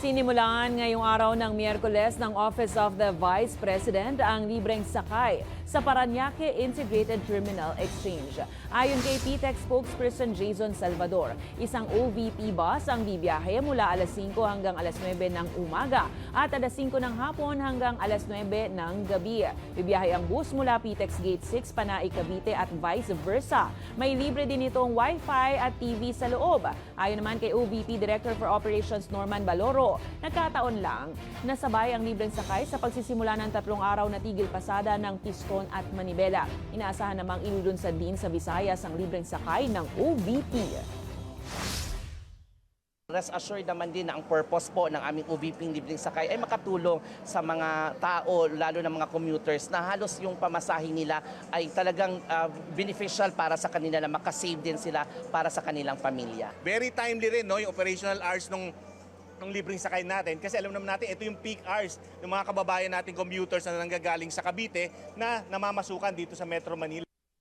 Sinimulan ngayong araw ng Miyerkules ng Office of the Vice President ang libreng sakay sa Parañaque Integrated Terminal Exchange. Ayon kay PTEC spokesperson Jason Salvador, isang OVP bus ang bibiyahe mula alas 5 hanggang alas 9 ng umaga at alas 5 ng hapon hanggang alas 9 ng gabi. Bibiyahe ang bus mula PTEX Gate 6, Panay, Cavite at vice versa. May libre din itong Wi-Fi at TV sa loob. Ayon naman kay OVP Director for Operations Norman Baloro, nagkataon lang na sabay ang libreng sakay sa pagsisimula ng 3 araw na tigil pasada ng Piston at Manibela. Inaasahan namang ilulunsad din sa Visayas ang libreng sakay ng OVP. Rest assured naman din na ang purpose po ng aming OVP libreng sakay ay makatulong sa mga tao, lalo na mga commuters, na halos yung pamasahe nila ay talagang beneficial para sa kanila, na makasave din sila para sa kanilang pamilya. Very timely rin, no, yung operational hours ng libreng sakay natin, kasi alam naman natin ito yung peak hours ng mga kababayan nating commuters na nanggagaling sa Cavite na namamasukan dito sa Metro Manila.